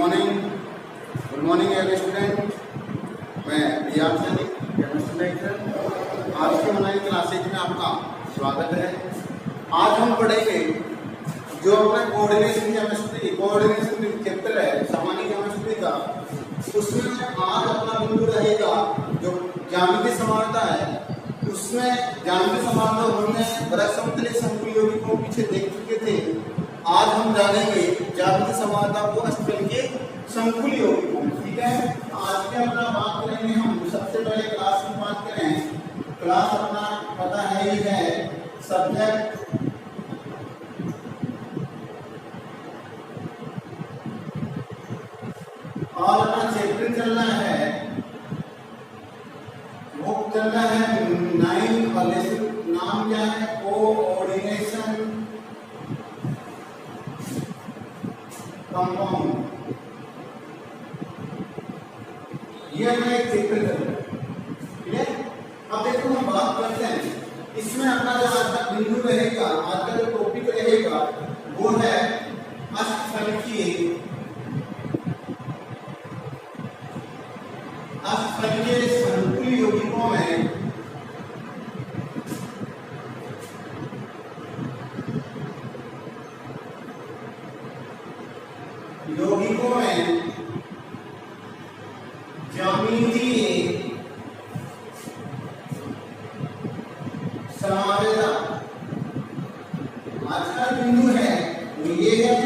Good morning every student. मैं बिहार सैनिक chemistry lecture आज की ऑनलाइन क्लासेज में आपका स्वागत है। आज हम पढ़ेंगे जो अपना कोऑर्डिनेशन चैप्टर है सामान्य केमिस्ट्री का, उसमें आज अपना बिंदु रहेगा जो ज्यामितीय समानता है। उसमें ज्यामितीय समानता हमने बड़ा समतलीय समकोणीय यौगिकों पीछे देख चुके थे। आज हम जानेंगे ज्यामितीय समानता को अष्टफल के समकोणीय यौगिकों। ठीक है, आज के अपना बात करेंगे हम। सबसे पहले क्लास की बात करें, क्लास अपना पता है ही है, सब्जेक्ट और अपना चैप्टर चलना है, वो चलना है 9 और नाम क्या है, कोऑर्डिनेशन कंपाउंड। ये हमें एक चैप्टर चल रहा है। ठीक है, अब देखो हम बात करते हैं इसमें अपना जो आज का बिंदु रहेगा, आज का जो टॉपिक रहेगा वो है अष्टफलकीय समकोणीय यौगिकों में ज्यामितीय समानता। आज का बिंदु है वो ये है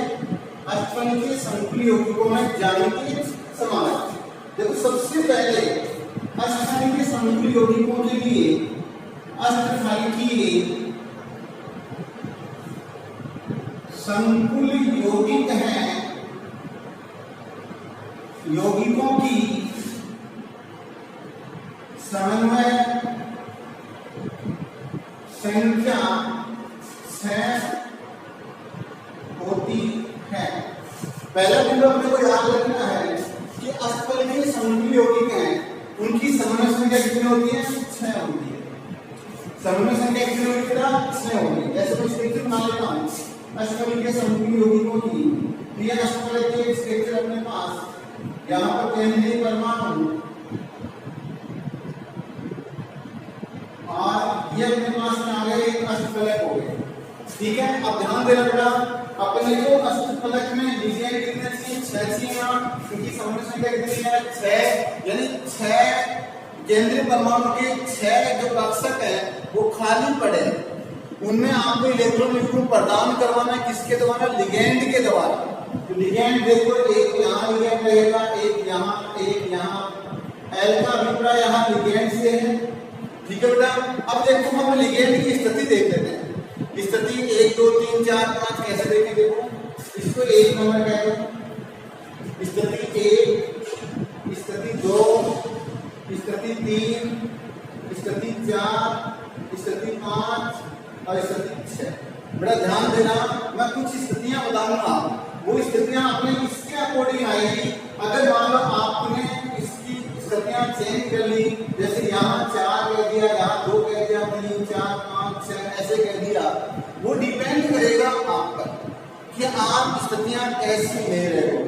अष्टफलकीय समकोणीय यौगिकों में ज्यामितीय समानता। देखो सबसे पहले अष्टफलकीय समकोणीय यौगिकों के लिए अष्टफलकीय समकोणीय यौगिक है यौगिकों की समन्वय संख्या 6 होती है। पहला बिंदु अपने को याद रखना है कि अष्टफलकीय समकोणीय यौगिक हैं, उनकी समन्वय संख्या कितनी होती है? 6 होती है। समन्वय संख्या कितनी होती है? 6 होती है। जैसे मैं स्ट्रक्चर बना लेता हूँ अष्टफलकीय समकोणीय यौगिकों की। ये अष्टफलकीय स्ट्रक्चर अपने पास यहाँ पर केंद्रीय परमाणु और ये अपने पास में आ गए एक अष्टफलक हो गए। ठीक है, अब ध्यान देना बेटा, अपने को अष्टफलक में डिजाइन कितने चाहिए? 6 चाहिए। क्योंकि समन्वय संख्या कितनी है? 6, यानी 6 केंद्रीय परमाणु के 6 जो कक्षक है वो खाली पड़े, उनमें आपको इलेक्ट्रॉन विद्युत प्रदान करवाना किसके द्वारा? लिगेंड के द्वारा। तो लिगेंड देखो, एक यहाँ लिगेंड रहेगा, एक यहाँ एल का अभिप्राय यहाँ लिगेंड से है। ठीक है बेटा, अब देखो हम लिगेंड की स्थिति देख लेते हैं। स्थिति 1 2 3 4 5 कैसे देखें? देखो इसको 1 नंबर कह दो, स्थिति 1, स्थिति 2, स्थिति 3, स्थिति 4, स्थिति 5 और स्थिति 6। बेटा ध्यान देना, मैं कुछ स्थितियां बताऊंगा, वो स्थितियां अपने इसके अकॉर्डिंग आएगी। अगर मान लो आपने इसकी स्थितियां चेंज कर ली, जैसे यहाँ 4 कह दिया, यहाँ 2 कह दिया, 3 4 5 6 ऐसे कह दिया, वो डिपेंड करेगा आप पर कि आप स्थितियां कैसी ले रहे हो,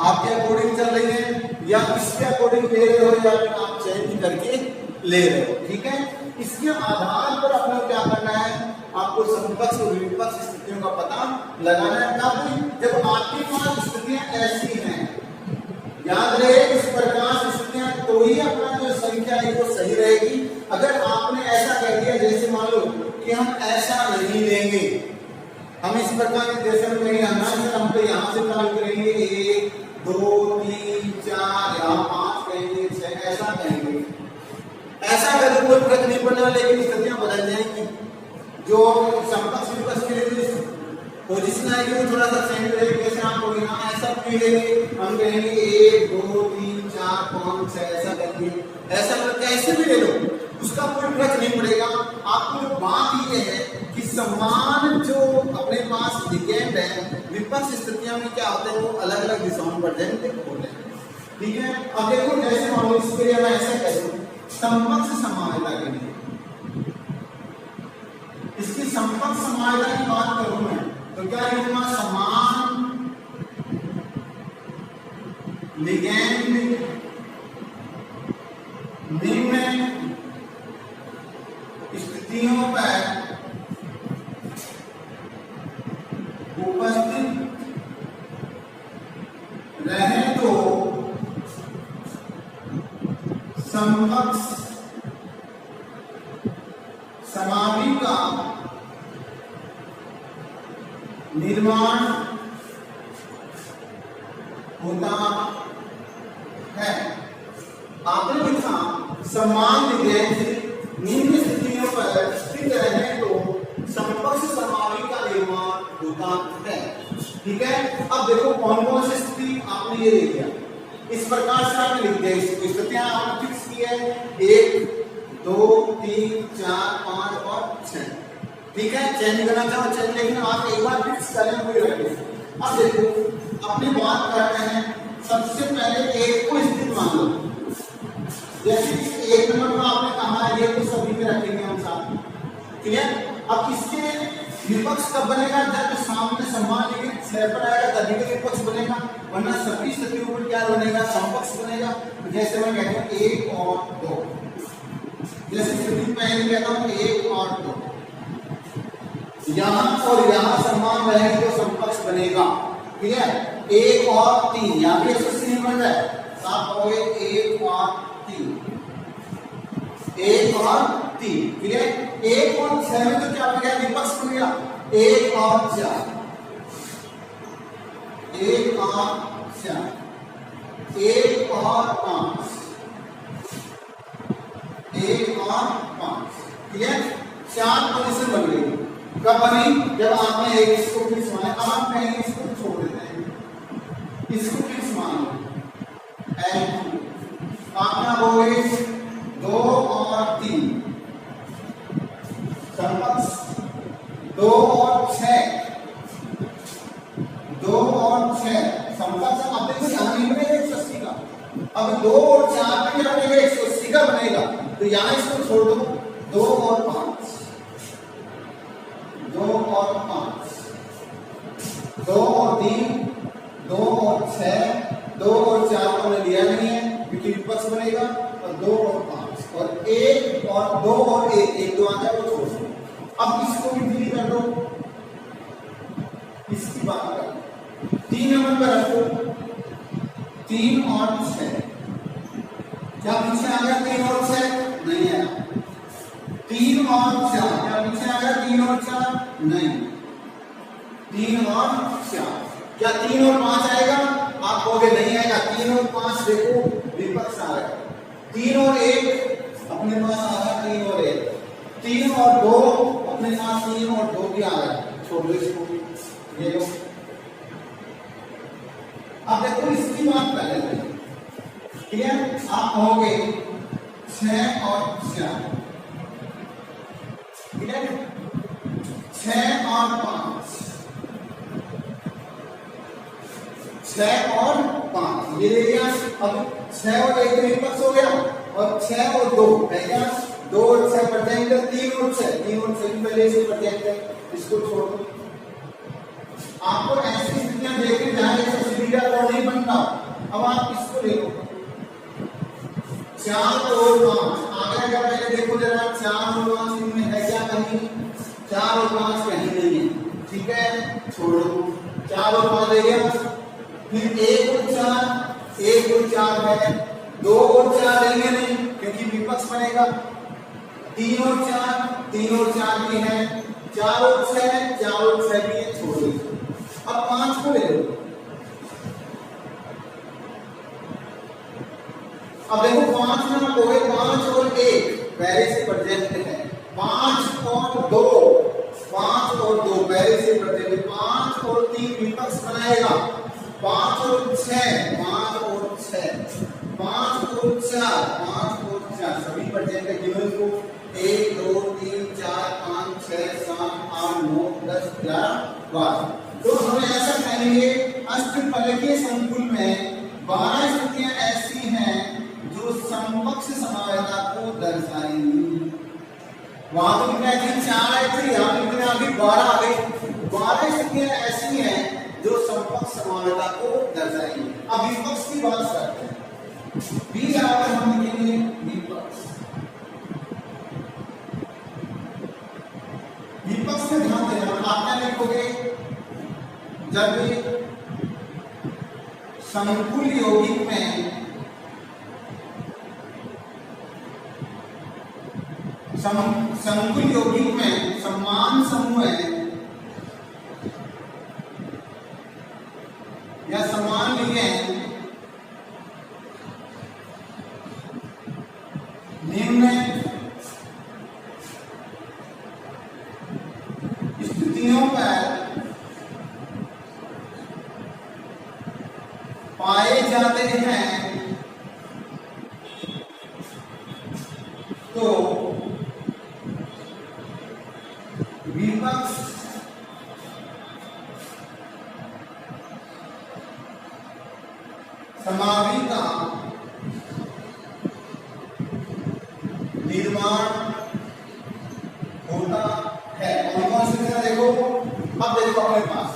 आपके अकॉर्डिंग चल रही है या इसके अकॉर्डिंग ले रहे हो या फिर आप चेंज करके ले रहे हो। ठीक है, इसके आधार पर आपको क्या करना है? आपको समकक्ष और विपक्ष स्थितियों का पता लगाना है। तब जब आपके पास स्थितियां ऐसी हैं, याद रहे इस प्रकार की स्थितियां, तो ही अपना जो संख्या है वो सही रहेगी। अगर आपने ऐसा कह दिया, जैसे मान लो कि हम ऐसा नहीं लेंगे, हम इस प्रकार के जैसे हम कहेंगे हम तो यहाँ से चालू करेंगे 1 2 3 4 यहाँ 5 कहेंगे 6 ऐसा कहेंगे, ऐसा करके कोई फर्क नहीं पड़ने वाला, लेकिन स्थितियां बदल जाएंगी। जो समकक्ष विपक्ष के लिए पोजीशन आएगी वो थोड़ा सा चेंज रहेगी। जैसे आप लोग यहाँ ऐसा नहीं लेंगे, हम कहेंगे 1 2 3 4 5 6 ऐसा करके, ऐसा करके ऐसे भी ले लो, उसका कोई फर्क नहीं पड़ेगा। आपको बात ये है कि समान जो अपने पास लिगेंड है, विपक्ष स्थितियों में क्या होते हैं वो अलग अलग दिशाओं पर जाएंगे होते हैं। ठीक है, अब देखो जैसे मान लो इसके लिए मैं ऐसा कह दूं समकक्ष समानता के लिए, इसकी समकक्ष समानता की बात करूं मैं तो क्या लिखूंगा? समान लिगेंड निम्न स्थितियों पर उपस्थित रहे तो समकक्ष समावि का निर्माण होता है। आपने लिखा समान लिगेंड निम्न स्थितियों पर स्थित रहे तो समकक्ष समावि का निर्माण होता है। ठीक है, अब देखो कौन कौन सी स्थिति आपने ये ले लिया, इस प्रकार से आपने लिख दिया। इसको स्थितियां आपने फिक्स की है 1 2 3 4 5 और 6। ठीक है, चेंज करना चाहो चेंज, लेकिन आप एक बार फिक्स करें वही रखें। अब देखो अपनी बात करते हैं, सबसे पहले एक को स्थिति मान लो, जैसे एक नंबर में आपने कहा है ये तो सभी में रखेंगे हम साथ। ठीक है, अब इसके विपक्ष कब बनेगा, जब सामने समान लिगेंड 6 पर आएगा तभी का विपक्ष बनेगा, वरना सभी स्थितियों पर क्या बनेगा, समपक्ष बनेगा। तो जैसे मैं कहता हूं 1 और 2, जैसे स्थिति पहले कहता हूं 1 और 2, यहां और यहां समान रहेंगे तो समपक्ष बनेगा। ठीक है, 1 और 3 यहां भी 180 बन रहा है, आप कहोगे 1 और 3 1 और 3। ठीक है, 1 और 6 में तो क्या बन गया, विपक्ष बन गया 1 और 4 1 और 4 1 और 5 1 और 5। ठीक है, 4 पोजीशन बन गई। कब बनी, जब आपने एक इसको फिक्स माना। अब हम पहले इसको छोड़ देते हैं, इसको फिक्स मान लो आपका हो गए 2 और 3 समकक्ष, 2 और 6 2 और 6 समकक्ष। अब देखो यहां नहीं बनेगा 180 का, अब 2 और 4 में क्या बनेगा, 180 का बनेगा। तो यहां इसको छोड़ दो, 2 और 5 2 और 5 2 और 3 2 और 6 2 और 4 को लिया नहीं है क्योंकि विपक्ष बनेगा, और 2 और 5 और 1 और 2 और 1 1 2 आ जाए वो छोड़ दो। अब इसको भी डिलीट कर दो, इसकी बात कर 3 नंबर पर रखो 3 और 6, क्या पीछे आ गया 3 और 6 नहीं है, 3 और 4 क्या पीछे आ गया 3 और 4 नहीं, 3 और 4 क्या 3 और 5 आएगा, आप कहोगे नहीं आएगा। 3 और 5 देखो विपक्ष आ रहा है, 3 और 1 अपने पास आ रहा है, 3 और 1 3 और 2 अपने पास 3 और 2 भी आ रहा है, छोड़ दो इसको, ये लो। अब देखो इसकी बात पहले, ठीक है, आप कहोगे 6 और 4, ठीक है, 6 और 5 6 और 5 ये ले लिया। अब 6 और 1 विपक्ष हो गया, और 6 और 2 है क्या, 2 और 6 बढ़ जाएंगे, 3 और 6 भी पहले से बढ़ जाएंगे, इसको छोड़ दो। आपको ऐसी स्थितियां देखने जहां एक सीधा कोण नहीं बनता। अब आप इसको ले लो 4 और 5 आगे का पहले देखो जरा, 4 और 5 इनमें है क्या कहीं, 4 और 5 कहीं नहीं है। ठीक है, छोड़ो 4 और 5 ले गया, फिर 1 और 4 है, 2 और 4 लेंगे नहीं क्योंकि विपक्ष बनेगा, 3 और 4 भी है, 4 और 6 भी है, छोड़ दो। अब 5 को ले लो, अब देखो 5 में हो गए 5 और 1 पहले से प्रेजेंट है, 5 और 2 पहले से प्रेजेंट है, 5 और 3 विपक्ष बनाएगा, 5 और 6 5 और 4 सभी प्रेजेंट है। गिवन को 1 2 3 4 5 6 7 8 9 10 11 12। तो हमें ऐसा कहेंगे अष्टफलकीय संकुल में 12 स्थितियां ऐसी हैं जो समकक्ष समावेता को दर्शाएंगी। वहां तो कितने थे, 4 आए थे, यहाँ कितने आ गए, 12 आ गए। 12 स्थितियां ऐसी हैं जो समकक्ष समावेता समानता को दर्शाएंगे। अब विपक्ष की बात करते हैं। बी लगाकर हम लिखेंगे विपक्ष। विपक्ष में ध्यान देना, आप क्या लिखोगे, जब संकुल यौगिक में संकुल यौगिक में समान समूह है या समान लिगेंड निम्न स्थितियों पर पाए जाते हैं तो विपक्ष समावि का निर्माण होता है। कौन कौन से देखो, अब देखो अपने पास,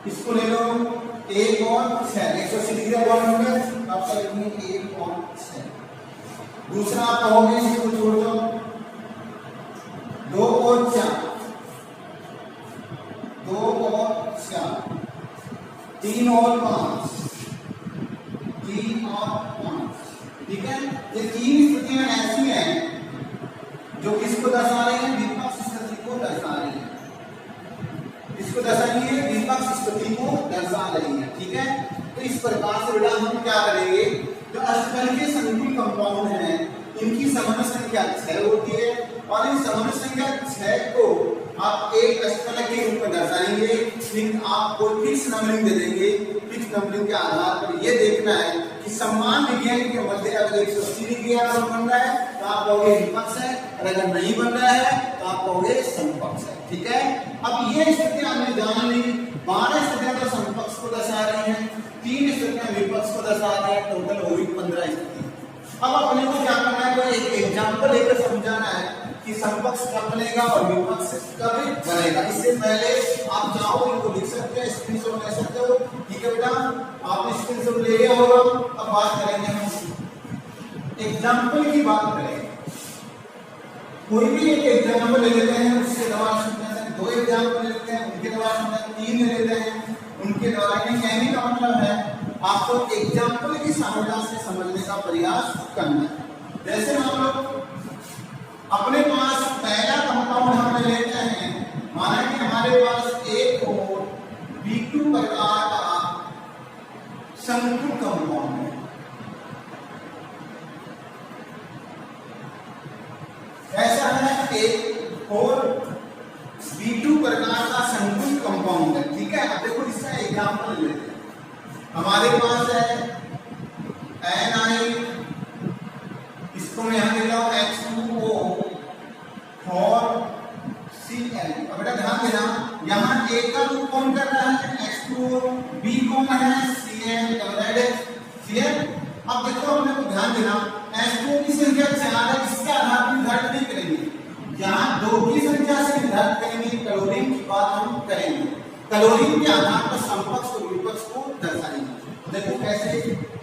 इसको ले लो 1 और 6, 180 डिग्री का बॉन्ड होगा, आप लिखेंगे 1 और 6। दूसरा आप कहोगे इसको छोड़ दो, 2 और 4, 2 और 4, 3 और 5, 3 और 5, ठीक है। ये 3 स्थितियां ऐसी हैं जो किसको दर्शा रही हैं, विपक्ष स्थिति को दर्शा रही है। इसको दर्शाएंगे विपक्ष स्थिति को दर्शा रही है, ठीक है। तो इस प्रकार से बेटा हम क्या करेंगे, जो अष्टफलकीय संकुल कंपाउंड हैं इनकी समग्र संख्या 6 होती है और इन समग्र संख्या 6 को आप एक अष्टफलक के रूप में दर्शाएंगे, लेकिन आपको फिक्स नंबरिंग दे देंगे। फिक्स नंबरिंग के आधार पर यह देखना है कि समान विज्ञान के मध्य अगर 180 डिग्री का बन रहा है तो आप कहोगे विपक्ष है, और अगर नहीं बन रहा है तो आप कहोगे समपक्ष है, ठीक है। अब ये स्थितियां हमने जान ली, 12 स्थितियां तो समपक्ष को दर्शा रही हैं, 3 स्थितियां विपक्ष को दर्शा रही हैं, टोटल हो गई 15 स्थिति। अब अपने को क्या करना है, कोई एक एग्जांपल लेकर समझाना है कि समपक्ष कब बनेगा और विपक्ष कब बनेगा। इससे पहले आप चाहो इनको लिख सकते हैं, स्क्रीनशॉट ले सकते हो, ठीक है बेटा। आपने स्क्रीनशॉट ले लिया होगा। अब बात करेंगे हम एग्जांपल की बात करेंगे। कोई भी एक एग्जांपल ले लेते हैं, उसके द्वारा समझाते हैं। 2 एग्जांपल ले लेते हैं, उनके द्वारा समझाते हैं। 3 ले लेते हैं, उनके द्वारा। कहने का मतलब है आपको एग्जांपल की सहायता से समझने का प्रयास करना है। जैसे हम लोग अपने पास पहला कंपाउंड हम लेते हैं, माना कि हमारे पास एक और B2 प्रकार का संकुल कंपाउंड है। ऐसा है एक और B2 प्रकार का संकुल कंपाउंड है, ठीक है। अब देखो इसका एग्जांपल लेते हैं। हमारे पास है Ni, इसको मैं यहां लिख रहा हूं H2O 4Cl। अब बेटा ध्यान देना, यहां A का रूप कौन कर रहा है, H2O, B कौन है, Cl डबल एड Cl। अब देखो अपने को ध्यान देना, H2O की संख्या 4 है, इसके आधार पर निर्धारित नहीं करेंगे, यहां 2 की संख्या से निर्धारित करेंगे। क्लोरीन की बात हम करेंगे, क्लोरीन के आधार पर समपक्ष और विपक्ष को दर्शाएंगे। तो देखो कैसे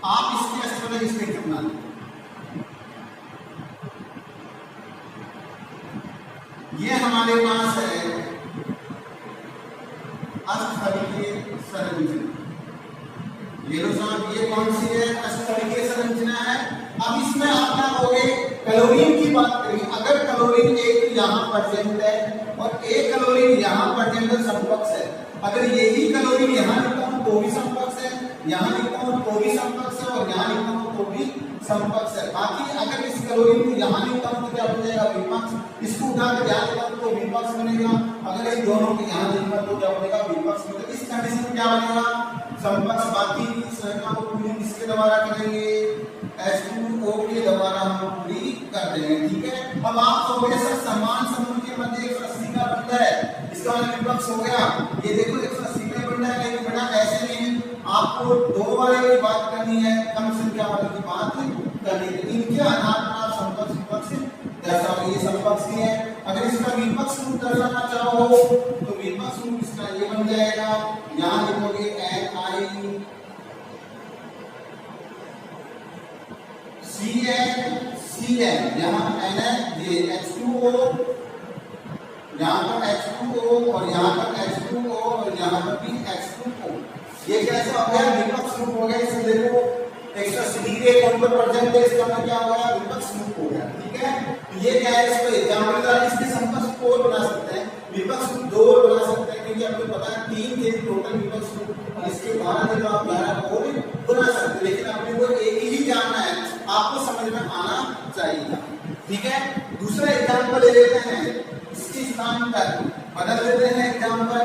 आप इसके अष्टफलक स्ट्रक्चर बना लें। ये हमारे पास है अष्टफलकीय संरचना। ये लो साहब, ये कौन सी है, अष्टफलकीय संरचना है। अब इसमें आप क्या कहोगे, क्लोरीन की बात करेंगे। अगर क्लोरीन एक यहाँ प्रेजेंट है और एक क्लोरीन यहाँ प्रेजेंट है, समपक्ष है। अगर यही क्लोरीन यहाँ लिखता हूँ तो भी समपक्ष है, यहाँ लिखता हूँ तो भी समपक्ष है, और यहाँ लिखता हूँ तो भी समपक्ष है। बाकी अगर इस क्लोरीन को यहाँ लिखता हूँ तो क्या बन जाएगा, विपक्ष। इसको उठाकर यहाँ लिखता हूँ तो विपक्ष बनेगा। अगर इन दोनों को यहाँ लिखा तो क्या बनेगा, विपक्ष बनेगा। इस कंडीशन में क्या बनेगा, समपक्ष। बाकी की संरचना को पूरी किसके द्वारा करेंगे, H2O के द्वारा हम पूरी कर देंगे, ठीक है। अब आप कहोगे सर समान समूह के मध्य 180 का बंधा है, इसका मतलब विपक्ष हो गया। ये देखो 180 का बंधा है, लेकिन बेटा ऐसे नहीं, आपको 2 वाले की बात करनी है, कम संख्या वाले की बात करनी है। इनके आधार पर आप समपक्ष विपक्ष दर्शाओगे। ये समपक्ष की है। अगर इसका विपक्ष रूप दर्शाना चाहो तो विपक्ष रूप इसका ये बन जाएगा CN, यहाँ NaCl, H2O, यहाँ पर H2O और यहाँ पर H2O और यहाँ पर भी H2O। ये कैसा हो गया? विपक्ष रूप हो गया। इसे देखो एक्स्ट्रा सीधे कौन पर प्रेजेंट है, इसका मतलब क्या हो गया? विपक्ष रूप हो गया। ठीक है, ये क्या है? इसको एग्जांपल द्वारा इसके समकक्ष को बना सकते हैं, विपक्ष रूप 2 बना सकते हैं, क्योंकि आपको पता है 3 थे टोटल विपक्ष रूप, और इसके बाद जो आप 12 को भी बना सकते हैं, लेकिन आपने वो एक ही जानना है, आपको समझ में आना चाहिए। ठीक है, दूसरा एग्जांपल ले लेते हैं, इसके स्थान पर बदल देते हैं एग्जांपल।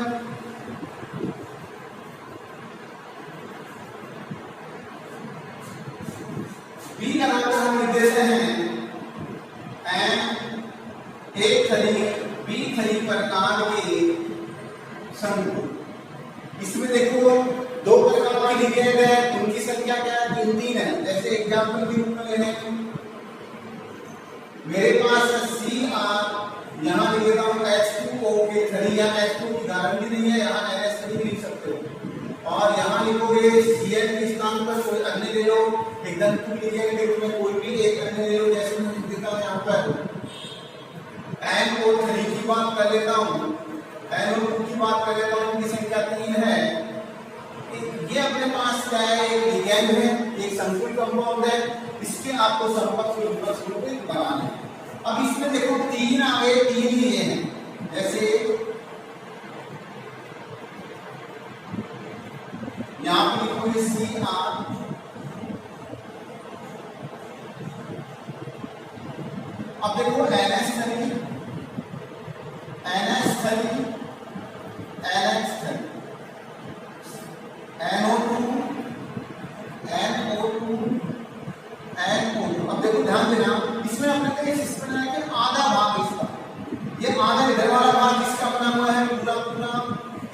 बी का नाम हम लिख देते हैं एम, एक थली बी थली प्रकार के समूह। इसमें देखो 2 प्रकार के लिखे गए, उनकी संख्या क्या है? 3 है। जैसे एग्जांपल के रूप में ले लें, मेरे पास Cr, यहाँ लिख देता हूँ H2O के थली, या H2 की गारंटी नहीं है, यहाँ NH3 लिख सकते हो, और यहाँ लिखोगे Cl के स्थान पर कोई अन्य ले लो, एकदम लिखेंगे के रूप में कोई भी एक अन्य ले लो। जैसे मैं लिख देता हूँ यहाँ पर NO3 की बात कर लेता हूँ, NO2 की बात कर लेता हूँ, उनकी संख्या 3 है। ये अपने पास क्या है? एक लिगैंड है, एक संकुल कंपाउंड है, इसके आपको समकक्ष और विपक्ष रूप बनाना है। अब इसमें देखो 3 आ गए, 3 लिए हैं, जैसे यहाँ पे लिखोगे Cr, अब देखो NH3, NH3, NH3, NO2, NO2, NO2। अब देखो ध्यान देना, इसमें आपने इस बनाया कि आधा भाग इसका, ये आधा इधर वाला भाग इसका बना हुआ है पूरा पूरा,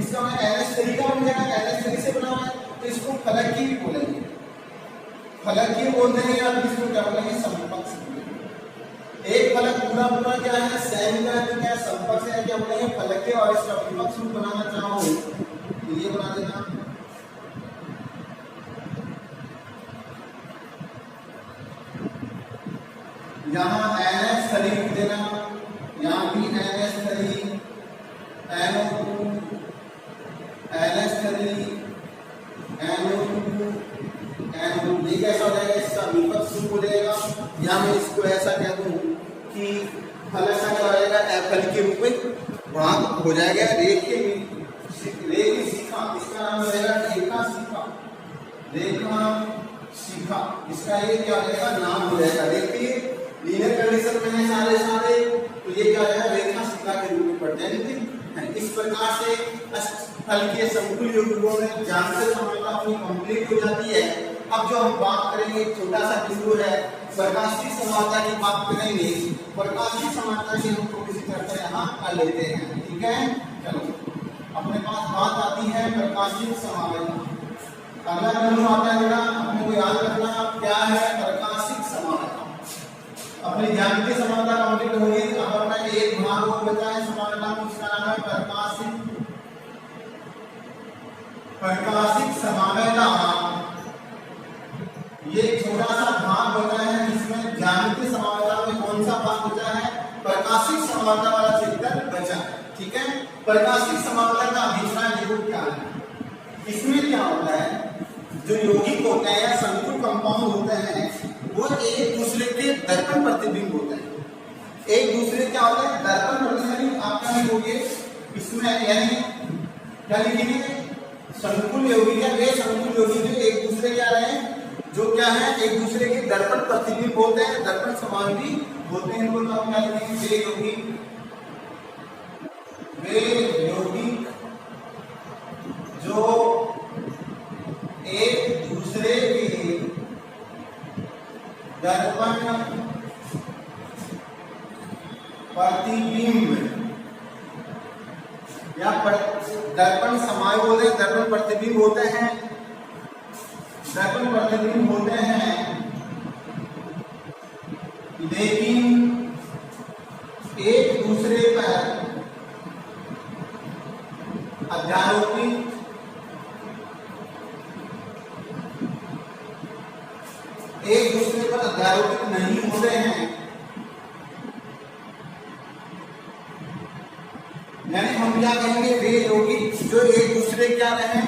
इसका मैं NH3 का बन जाएगा, NH3 से बना हुआ है, तो इसको फलकी भी बोलेंगे, फलकी बोल देंगे, आप इसको क्या बोलेंगे? समकक्ष। एक फलक पूरा पूरा क्या है? सेम का है, तो क्या समकक्ष है, क्या बोलेंगे? फलक। और इसका विपक्ष रूप बनाना चाहो तो ये बना देना, यहाँ NH3 लिख देना, यहाँ भी NH3, NO2, NH3, NO2, NO2। ये कैसा हो जाएगा? इसका विपक्ष रूप हो जाएगा, या मैं इसको ऐसा कह दूं कि फलक का क्या हो जाएगा? एफल के रूप में भाग हो जाएगा। रेखी शिखा, इसका नाम हो जाएगा रेखा शिखा, रेखा शिखा, इसका ये क्या हो जाएगा? नाम हो जाएगा। देखिए लीनियर कंडीशन में है सारे सारे, तो ये क्या हो जाएगा? रेखा शिखा के रूप में पड़ जाएंगे। इस प्रकार से अष्टफलकीय समकुल यौगिकों में ज्यामितीय समानता अपनी कंप्लीट हो जाती है। अब जो हम बात करेंगे, छोटा सा बिंदु है, प्रकाशीय समानता की बात करेंगे। प्रकाशीय समानता की हम थोड़ी सी चर्चा यहाँ कर लेते हैं। ठीक है, चलो अपने पास बात आती है प्रकाशीय समानता। अगला बिंदु आता है बेटा, अपने को याद रखना क्या है? प्रकाशीय समानता। अपनी ज्यामितीय समानता कंप्लीट हो गई, अब अपना एक भाग और बचा है समानता, उसका नाम है प्रकाशिक समानता। ये छोटा सा भाग बचा है, जिसमें ज्यामितीय समानता में कौन सा भाग बचा है? प्रकाशिक समानता वाला क्षेत्र बचा है। ठीक है, प्रकाशिक समानता का अभिप्राय देखो क्या है। इसमें क्या होता है? जो यौगिक होते हैं या संकुल कंपाउंड होते हैं, वो एक दूसरे के दर्पण प्रतिबिंब होते हैं। एक दूसरे क्या होता है? दर्पण प्रतिबिंब। आप क्या लिखोगे इसमें? यानी क्या लिखेंगे? संकुल यौगिक है, वे संकुल यौगिक जो एक दूसरे क्या रहे हैं, जो क्या है? एक दूसरे के दर्पण प्रतिबिंब होते हैं, दर्पण समान भी होते हैं। इनको तो हम क्या लिखेंगे? वे यौगिक जो एक दूसरे के दर्पण प्रतिबिंब या दर्पण समाय बोलते हैं, दर्पण प्रतिबिंब होते हैं, दर्पण प्रतिबिंब होते हैं, लेकिन एक दूसरे पर अध्यारोपित नहीं होते हैं। हम क्या कहेंगे, वे यौगिक जो एक दूसरे क्या रहे,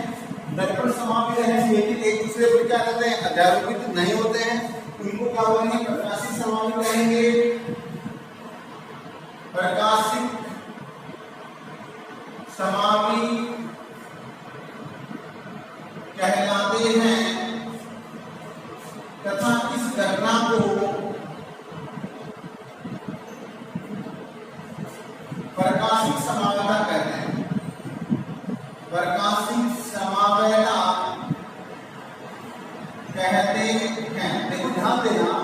दर्पण समापी रहे, लेकिन एक दूसरे पर क्या रहते हैं, अध्यारोपित नहीं होते हैं, उनको क्या बोलेंगे, प्रकाशिक समापी कहेंगे। प्रकाशिक समापी कहलाते हैं तथा इस घटना को प्रकाशिक समावेला कहते हैं। प्रकाशिक समावेला कहते हैं। देखो ध्यान देना,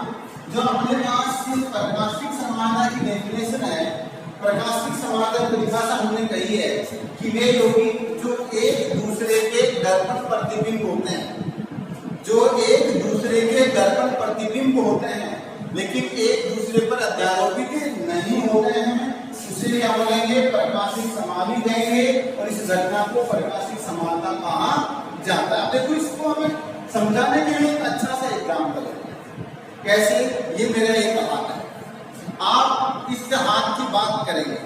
जो अपने पास प्रकाशिक समावेला की डेफिनेशन है, प्रकाशिक समावेला की परिभाषा हमने कही है कि वे यौगिक जो एक दूसरे के दर्पण प्रतिबिंब होते हैं, जो एक दूसरे के दर्पण प्रतिबिंब होते हैं लेकिन एक दूसरे पर अध्यारोपित नहीं होते हैं, उसे क्या बोलेंगे, प्रकाशिक समावि कहेंगे। और इस घटना को प्रकाशिक समानता कहा जाता है। देखो इसको हमें समझाने के लिए एक अच्छा सा एग्जाम्पल है। कैसे, ये मेरा एक हाथ है, आप इस हाथ की बात करेंगे,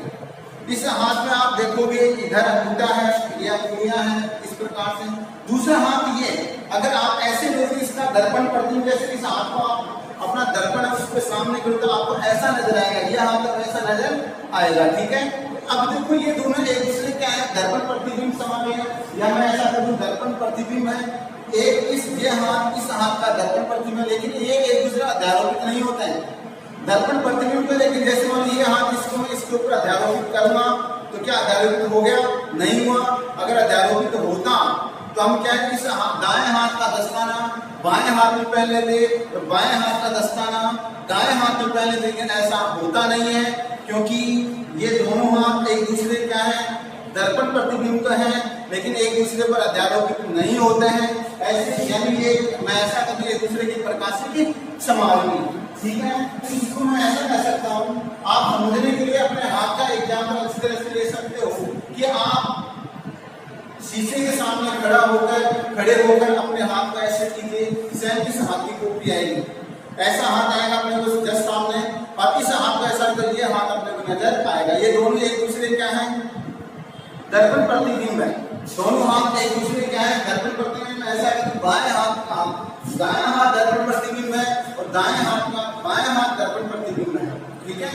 इस हाथ में आप देखोगे इधर अंगूठा है या उंगलियां है, इस प्रकार से। दूसरा हाथ ये, अगर आप ऐसे लोगे इसका दर्पण प्रतिबिंब, जैसे इस हाथ को आप अपना दर्पण उसके सामने करो तो आपको ऐसा नजर आएगा, यह हाथ अब ऐसा नजर आएगा, ठीक है। अब देखो ये दोनों एक दूसरे क्या है, दर्पण प्रतिबिंब समान है, या मैं ऐसा करूं दर्पण प्रतिबिंब है, एक ये हाथ इस हाथ का दर्पण प्रतिबिंब है, लेकिन ये एक दूसरे अध्यारोपित नहीं होते हैं दर्पण प्रतिबिंब को। लेकिन जैसे मान लीजिए हाथ इसको इसके ऊपर अध्यारोपित करूंगा तो क्या अध्यारोपित हो गया, नहीं हुआ। अगर अध्यारोपित होता तो हम क्या, इस दाएं हाथ का दस्ताना बाएं हाथ में पहन लेते, तो बाएं हाथ का दस्ताना दाएं हाथ में पहन लेते, लेकिन ऐसा होता नहीं है क्योंकि ये दोनों हाथ एक दूसरे क्या है, दर्पण प्रतिबिंब तो है लेकिन एक दूसरे पर अध्यारोपित नहीं होते हैं। ऐसे यानी ये मैं ऐसा कभी एक दूसरे की प्रकाशिक समावि, ठीक है। तो इसको मैं ऐसा कह सकता हूँ, आप समझने के लिए अपने हाथ का एग्जाम्पल इस तरह से ले सकते हो कि आप शीशे के सामने खड़े होकर अपने हाथ का ऐसे कीजिए, स्वयं किस हाथ की कॉपी आएगी, ऐसा हाथ आएगा अपने को जस्ट सामने, और इस हाथ का ऐसा कर ये हाथ अपने को नजर आएगा। ये दोनों एक दूसरे क्या है, दर्पण प्रतिबिंब है। दोनों हाथ एक दूसरे क्या है, दर्पण प्रतिबिंब। ऐसा है कि बाएं हाथ का दायां हाथ दर्पण प्रतिबिंब है और दाएं हाथ का बाएं हाथ दर्पण प्रतिबिंब है, ठीक है।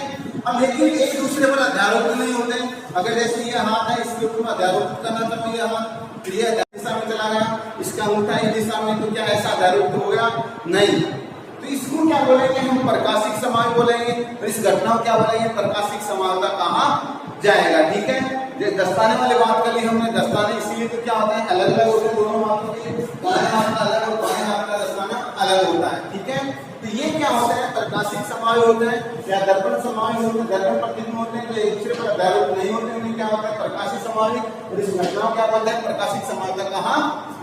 अब लेकिन एक दूसरे पर अध्यारोपित नहीं होते। अगर जैसे ये हाथ है, इसके ऊपर अध्यारोपित करना था, ये हाथ ये दिशा में चला गया, इसका अंगूठा इस दिशा में, तो क्या ऐसा अध्यारोपित हो गया, नहीं। तो इसको क्या बोलेंगे हम, प्रकाशिक समावि बोलेंगे। और इस घटना को क्या बोलेंगे, प्रकाशिक समावि कहा जाएगा, ठीक है। दस्ताने वाली बात कर ली हमने, दस्ताने इसीलिए तो क्या होता है, अलग अलग होते हैं दोनों हाथों के, दाएं हाथ का अलग और बाएं हाथ का दस्ताना अलग होता है, ठीक है। तो ये क्या होता है, प्रकाशिक समावि होते हैं या दर्पण समावि होते हैं, दर्पण प्रतिबिंब होते हैं, जो एक दूसरे पर अध्यारोपित नहीं होते, उन्हें क्या होता है, प्रकाशिक समावि। और इस घटना को क्या बोलते हैं, प्रकाशिक समावि कहा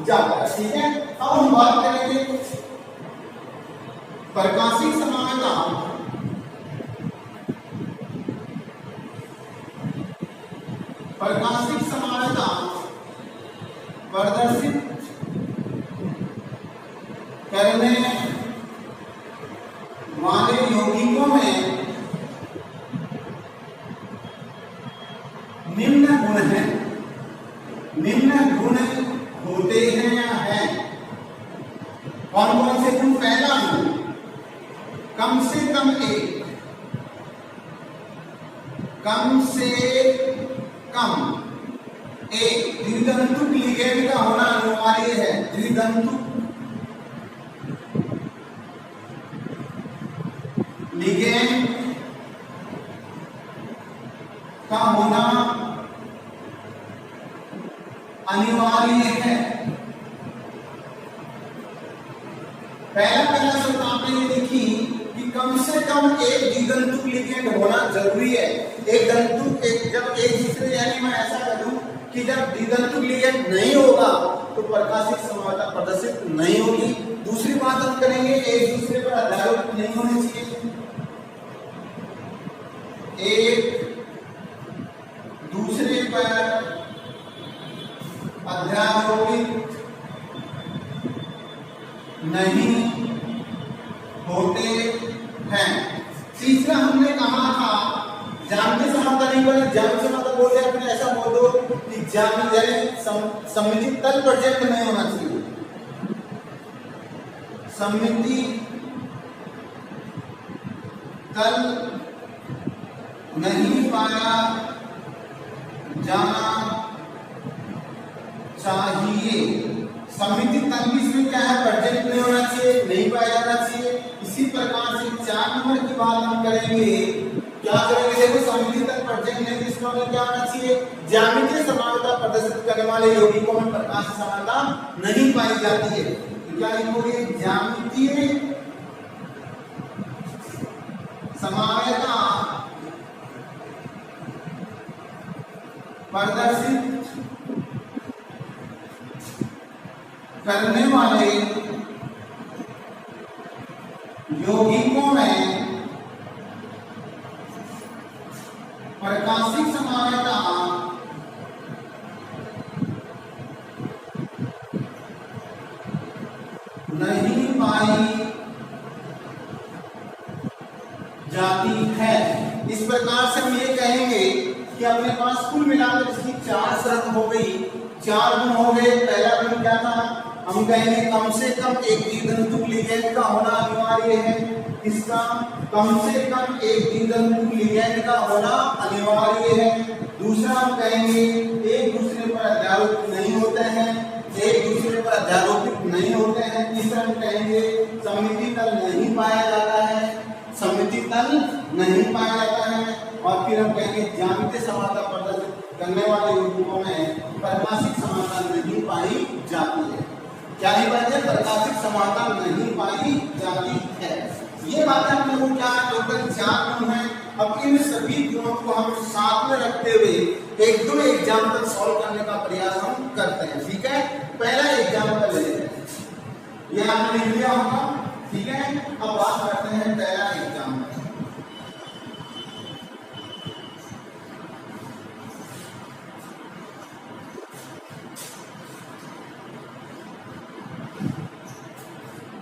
जाता है, ठीक है। अब हम बात करेंगे प्रकाशिक समावि का। प्रकाशिक समानता प्रदर्शित करने वाले यौगिकों में निम्न गुण हैं, निम्न गुण होते हैं या हैं। कौन कौन से गुण? पहला गुण, कम से कम एक, कम से कम एक द्वितंतुक लिगेंड का होना अनिवार्य है। द्वितंतुक लिगेंड का होना अनिवार्य है। पहला शब्द आपने ये देखी कि कम से कम एक द्वितंतुक लिगेंड होना जरूरी है। एक दंतुक जब एक दूसरे, यानी मैं ऐसा करूं कि जब द्वितंतुक लिगेंड नहीं होगा तो प्रकाशिक समानता प्रदर्शित नहीं होगी। दूसरी बात हम करेंगे, एक दूसरे पर अध्यारोपित नहीं होने चाहिए। एक दूसरे पर अध्यारोपित नहीं होते हैं। तीसरा हमने कहा था, जानते समानता नहीं बोले, जान समानता बोल दिया, फिर ऐसा बोल दो कि सममिति तल प्रोजेक्ट नहीं होना चाहिए, सममिति तल नहीं पाया जाना चाहिए। सममिति तल भी इसमें क्या है, प्रोजेक्ट नहीं होना चाहिए, नहीं पाया जाना चाहिए। इसी प्रकार से 4 नंबर की बात हम करेंगे, क्या करेंगे, देखो सममिति तल प्रोजेक्ट नहीं, इसका मतलब क्या होना चाहिए, ज्यामितीय समानता प्रदर्शित करने वाले यौगिकों में प्रकाश समानता नहीं पाई जाती है। तो क्या लिखोगे, ज्यामितीय समानता प्रदर्शित करने वाले यौगिकों में प्रकाशिक समानता नहीं पाई जाती है। इस प्रकार से हम ये कहेंगे कि अपने पास कुल मिलाकर इसकी 4 शर्त हो गई, 4 गुण हो गए। पहला गुण क्या था, हम कहेंगे कम से कम एक द्वितंतुक लिगैंड का होना अनिवार्य है। इसका कम से कम एक द्वितंतुक लिगैंड का होना अनिवार्य है। दूसरा हम कहेंगे एक दूसरे पर अध्यारोपित नहीं होते हैं, एक दूसरे पर अध्यारोपित नहीं होते हैं। तीसरा हम कहेंगे सममिति तल नहीं पाया जाता है, सममिति तल नहीं पाया जाता है। और फिर हम कहेंगे ज्यामितीय समानता प्रदर्शित करने वाले यौगिकों में प्रकाशिक समानता नहीं पाई जाती है। क्या नहीं पाई जाती, प्रकाशिक समानता नहीं पाई जाती है। ये बातें हम लोगों को क्या टोटल 4 गुण हैं। अब इन सभी गुणों को हम साथ में रखते हुए एक दो एग्जाम्पल सॉल्व करने का प्रयास हम करते हैं। ठीक है, पहला एग्जाम्पल ले लेते हैं, ये आपने लिख लिया होगा। ठीक है, अब बात करते हैं पहला एग्जाम्पल।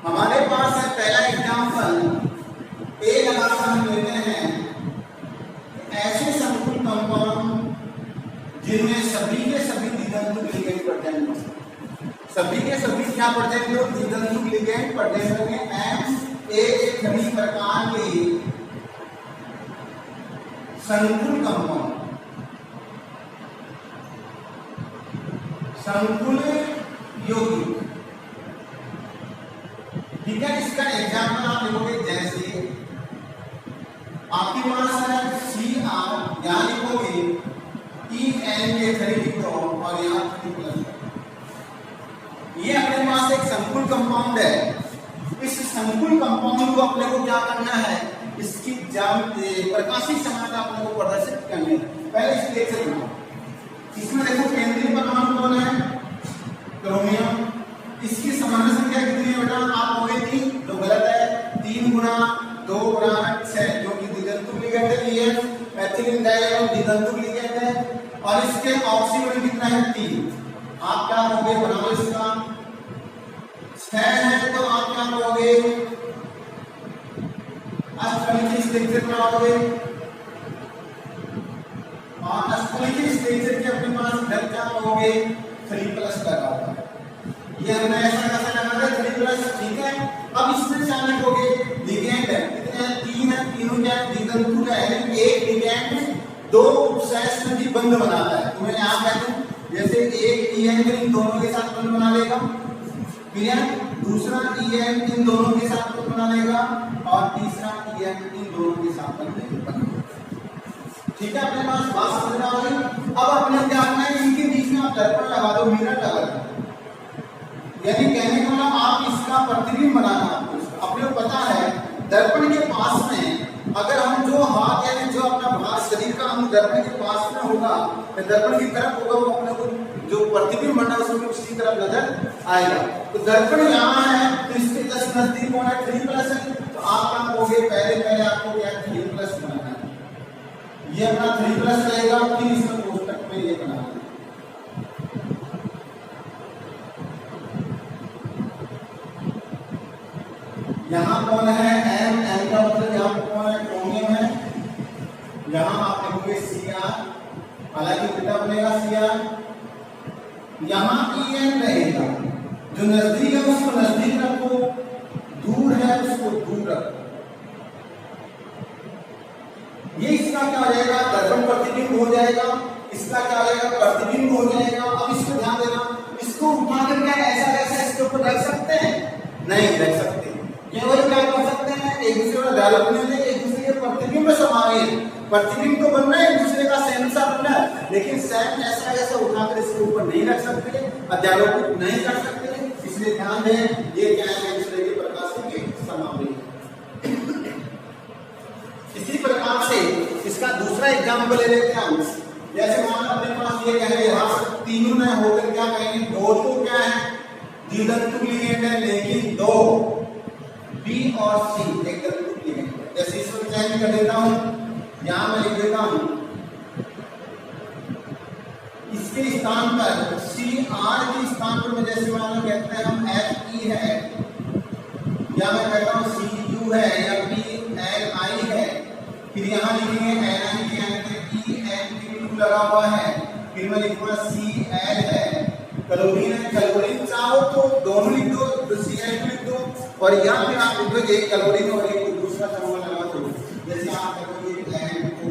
हमारे पास है पहला एग्जाम्पल, ए लगाकर हम लेते हैं ऐसे संकुल कंपाउंड जिनमें सभी के सभी द्वितंतुक लिगैंड प्रेजेंट हो। सभी के सभी क्या प्रेजेंट हो, द्वितंतुक लिगैंड प्रेजेंट होंगे। M1 प्रकार के संकुल कंपाउंड, संकुल यौगिक। ठीक है, इसका एग्जाम्पल आप लिखोगे जैसे आपके पास है Cr, यहाँ लिखोगे En के 3 लिख दो और यहाँ 3+। ये अपने पास एक संकुल कंपाउंड है। इस संकुल कंपाउंड को अपने को क्या करना है, इसकी प्रकाशिक समानता अपने को प्रदर्शित करनी है। पहले इस लेख से बनाओ। इसमें देखो केंद्रीय परमाणु कौन है, क्रोमियम। इसकी सामान्य संख्या कितनी है बेटा, आप होगे 3, तो गलत है। 3 गुना 2 गुना 6, जो कि द्वितंतुक लिगैंड है। एथिलीन डाइऑन द्वितंतुक लिगैंड है। और इसके ऑक्सीजन कितना है, 3। आप क्या कहोगे, बनाओ इसका 6 है तो आप क्या कहोगे, अष्टफलिकी स्ट्रक्चर बनाओगे। और अष्टफलिकी स्ट्रक्चर के अपने पास इधर क्या कहोगे, 3+ लगा होगा। ये हमने ऐसा कैसे लगा दिया, 3+। ठीक है, अब इसमें क्या लिखोगे, लिगैंड है कितने हैं, 3 है। तीनों क्या है, द्वितंतुक है। एक लिगैंड 2 सहसंधि बंध बनाता है। तो मैं यहाँ कह दूं जैसे एक En इन दोनों के साथ बंध बना लेगा, क्लियर। दूसरा En इन दोनों के साथ बंध बना लेगा, और तीसरा En इन दोनों के साथ बंध बनेगा। ठीक है, अपने पास बात समझ में आ गई। अब अपने क्या करना है, इनके बीच में आप दर्पण लगा दो, मिरर लगा दो। यानी कहने का मतलब आप इसका प्रतिबिंब बनाना आपको। अपने को पता है दर्पण के पास में अगर हम जो हाथ यानी जो अपना भाग शरीर का हम दर्पण के पास में होगा, दर्पण की तरफ होगा, वो अपने को जो प्रतिबिंब बनना है उसमें उसी तरफ नजर आएगा। तो दर्पण यहाँ है तो इसके जस्ट नजदीक कौन है, 3+ है। तो आप क्या कहोगे, पहले आपको क्या 3+ बनाना है। ये अपना 3+ रहेगा, फिर इसमें कोष्टक में ये बनाना है। यहाँ कौन है, M का मतलब यहाँ कौन है, क्रोमियम है। यहाँ आप लिखोगे Cr, हालांकि बेटा बनेगा CR, यहाँ EN रहेगा, जो नजदीक है उसको नजदीक रखो, दूर है उसको दूर रखो। ये इसका क्या हो जाएगा, दर्पण प्रतिबिंब हो जाएगा, इसका क्या हो जाएगा, प्रतिबिंब हो जाएगा। अब इसको ध्यान देना, इसको उठाकर क्या ऐसा वैसा इसके ऊपर रख सकते हैं? नहीं रख सकते। केवल क्या कर सकते हैं, एक दूसरे में डायलॉग नहीं होते, एक दूसरे के प्रतिबिंब समाए, प्रतिबिंब तो बनना है, एक दूसरे का सेंसा बनना है, लेकिन सेम ऐसा वैसा उठाकर इसके ऊपर नहीं रख सकते, अध्यारोपित नहीं कर सकते। इसलिए ध्यान दें, ये क्या है, एक दूसरे के प्रकाश के समावे। इसी प्रकार से इसका दूसरा एग्जाम्पल ले लेते हैं हम। जैसे मान अपने पास ये कहे यहाँ तीनों न होकर क्या कहेंगे, दो तो क्या है, द्विदंतु लिगेंड है, लेकिन दो B और C एक दंतु लिगेंड है। जैसे इसको चेंज कर देता हूँ, यहाँ मैं लिख देता हूँ इसके स्थान पर CR के स्थान पर मैं जैसे मान लो कहते हैं हम FE है, या मैं कहता हूँ CU है, या PLI है, फिर यहाँ लिखेंगे NI के EN लगा हुआ है, फिर मैं लिखूंगा CL है, क्लोरीन है, क्लोरीन चाहो तो दोनों लिख दो, तो CL लिख दो, और यहाँ पे आप लिखोगे एक क्लोरीन और एक दूसरा समूह लगा दो, जैसे आप लिखोगे NO2।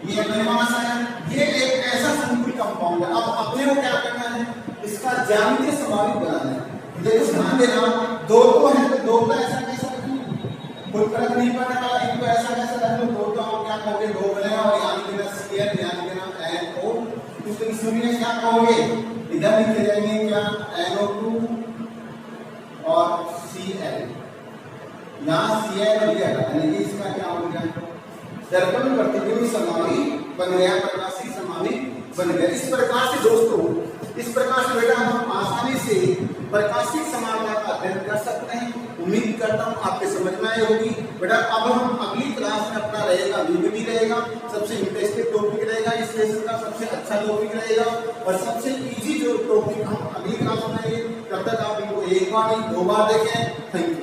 ये अपने पास है, ये एक ऐसा संकुल कंपाउंड है। अब अपने को क्या करना है, इसका ज्यामितीय समावित बनाना है। देखो ध्यान देना, दो तो है तो दो का ऐसा कैसा कोई फर्क नहीं पड़ने वाला, इनको ऐसा कैसा रख लो, दो तो हम क्या कहोगे, दो बनेगा, और यहाँ लिखना CL, यहाँ लिखना NO, तो इसमें भी क्या कहोगे, इधर लिखे जाएंगे क्या NO2 और CL, यहाँ CL लिखा यानी कि इसका क्या हो गया, दर्पण प्रतिबिंब समावी बन गया, प्रकाशीय समावी बन गया। इस प्रकार से दोस्तों, इस प्रकार से बेटा हम आसानी से प्रकाशिक समानता का अध्ययन कर सकते हैं। उम्मीद करता हूँ आपके समझ में आई होगी। बेटा अब हम अगली क्लास में अपना रहेगा VBD रहेगा, सबसे इंटरेस्टिंग टॉपिक रहेगा, इस सेशन का सबसे अच्छा टॉपिक रहेगा, और सबसे इजी जो टॉपिक हम अगली क्लास में आएंगे। तब तक आप इनको एक बार नहीं 2 बार देखें। Thank you.